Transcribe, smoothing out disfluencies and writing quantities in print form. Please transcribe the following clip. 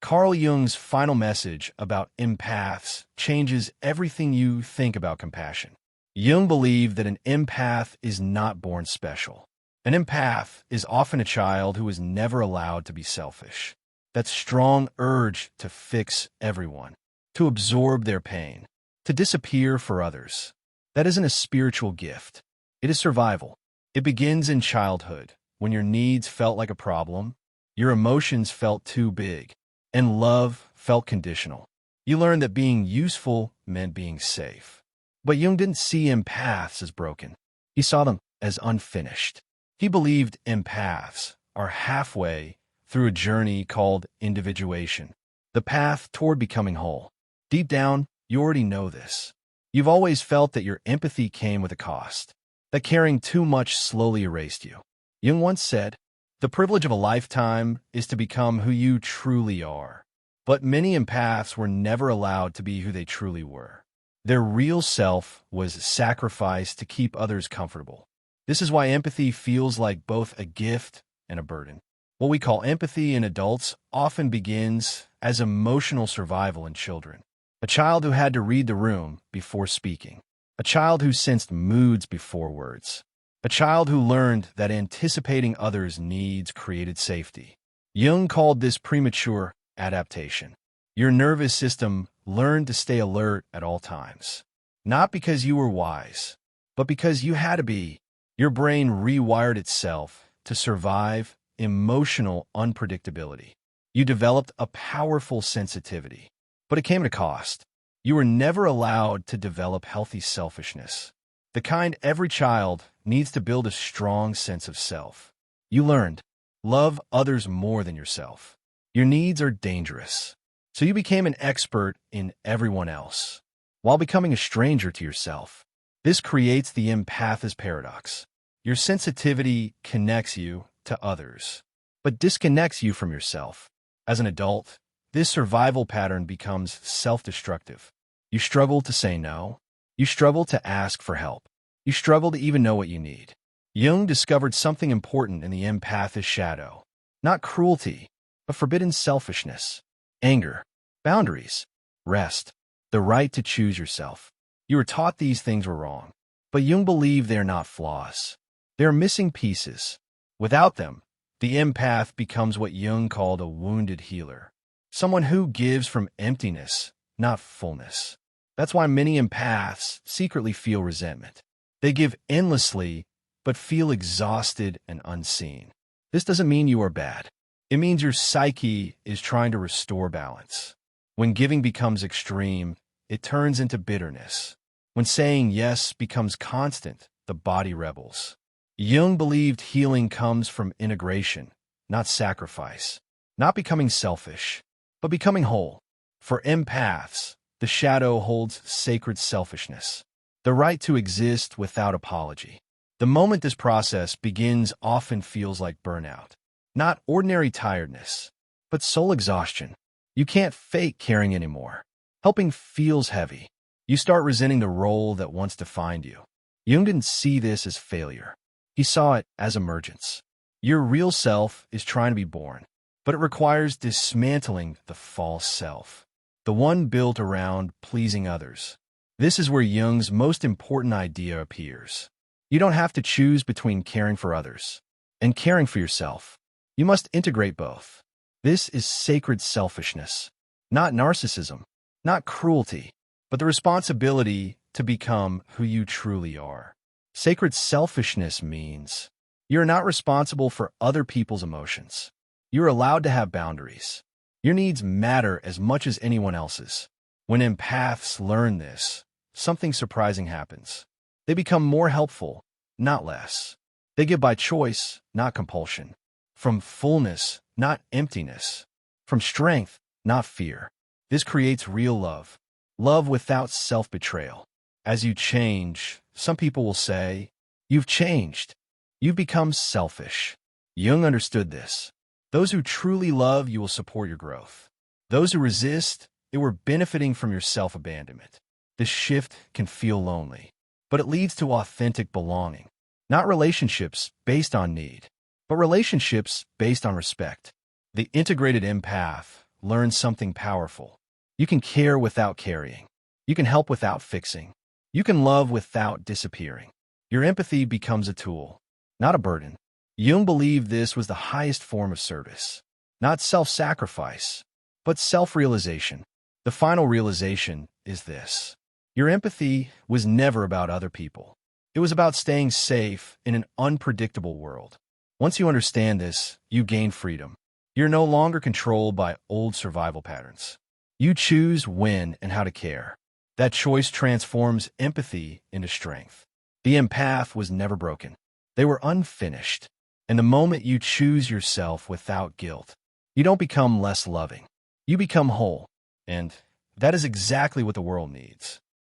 Carl Jung's final message about empaths changes everything you think about compassion. Jung believed that an empath is not born special. An empath is often a child who is never allowed to be selfish. That strong urge to fix everyone, to absorb their pain, to disappear for others. That isn't a spiritual gift. It is survival. It begins in childhood, when your needs felt like a problem, your emotions felt too big, and love felt conditional. You learned that being useful meant being safe. But Jung didn't see empaths as broken. He saw them as unfinished. He believed empaths are halfway through a journey called individuation, the path toward becoming whole. Deep down, you already know this. You've always felt that your empathy came with a cost, that caring too much slowly erased you. Jung once said, "The privilege of a lifetime is to become who you truly are." But many empaths were never allowed to be who they truly were. Their real self was sacrificed to keep others comfortable. This is why empathy feels like both a gift and a burden. What we call empathy in adults often begins as emotional survival in children. A child who had to read the room before speaking. A child who sensed moods before words. A child who learned that anticipating others' needs created safety. Jung called this premature adaptation. Your nervous system learned to stay alert at all times. Not because you were wise, but because you had to be. Your brain rewired itself to survive emotional unpredictability. You developed a powerful sensitivity, but it came at a cost. You were never allowed to develop healthy selfishness, the kind every child needs to build a strong sense of self. You learned, love others more than yourself. Your needs are dangerous, so you became an expert in everyone else, while becoming a stranger to yourself. This creates the empath's paradox. Your sensitivity connects you to others, but disconnects you from yourself. As an adult, this survival pattern becomes self-destructive. You struggle to say no. You struggle to ask for help. You struggle to even know what you need. Jung discovered something important in the empath's shadow. Not cruelty, but forbidden selfishness, anger, boundaries, rest, the right to choose yourself. You were taught these things were wrong, but Jung believed they are not flaws. They are missing pieces. Without them, the empath becomes what Jung called a wounded healer, someone who gives from emptiness, not fullness. That's why many empaths secretly feel resentment. They give endlessly, but feel exhausted and unseen. This doesn't mean you are bad. It means your psyche is trying to restore balance. When giving becomes extreme, it turns into bitterness. When saying yes becomes constant, the body rebels. Jung believed healing comes from integration, not sacrifice, not becoming selfish, but becoming whole. For empaths, the shadow holds sacred selfishness, the right to exist without apology. The moment this process begins often feels like burnout, not ordinary tiredness, but soul exhaustion. You can't fake caring anymore. Helping feels heavy. You start resenting the role that once defined you. Jung didn't see this as failure. He saw it as emergence. Your real self is trying to be born, but it requires dismantling the false self, the one built around pleasing others. This is where Jung's most important idea appears. You don't have to choose between caring for others and caring for yourself. You must integrate both. This is sacred selfishness, not narcissism, not cruelty, but the responsibility to become who you truly are. Sacred selfishness means you're not responsible for other people's emotions. You're allowed to have boundaries. Your needs matter as much as anyone else's. When empaths learn this, something surprising happens. They become more helpful, not less. They give by choice, not compulsion. From fullness, not emptiness. From strength, not fear. This creates real love. Love without self-betrayal. As you change, some people will say, "You've changed. You've become selfish." Jung understood this. Those who truly love you will support your growth. Those who resist, they were benefiting from your self-abandonment. This shift can feel lonely, but it leads to authentic belonging. Not relationships based on need, but relationships based on respect. The integrated empath learned something powerful. You can care without carrying. You can help without fixing. You can love without disappearing. Your empathy becomes a tool, not a burden. Jung believed this was the highest form of service, not self-sacrifice, but self-realization. The final realization is this. Your empathy was never about other people. It was about staying safe in an unpredictable world. Once you understand this, you gain freedom. You're no longer controlled by old survival patterns. You choose when and how to care. That choice transforms empathy into strength. The empath was never broken. They were unfinished. And the moment you choose yourself without guilt, you don't become less loving. You become whole. And that is exactly what the world needs.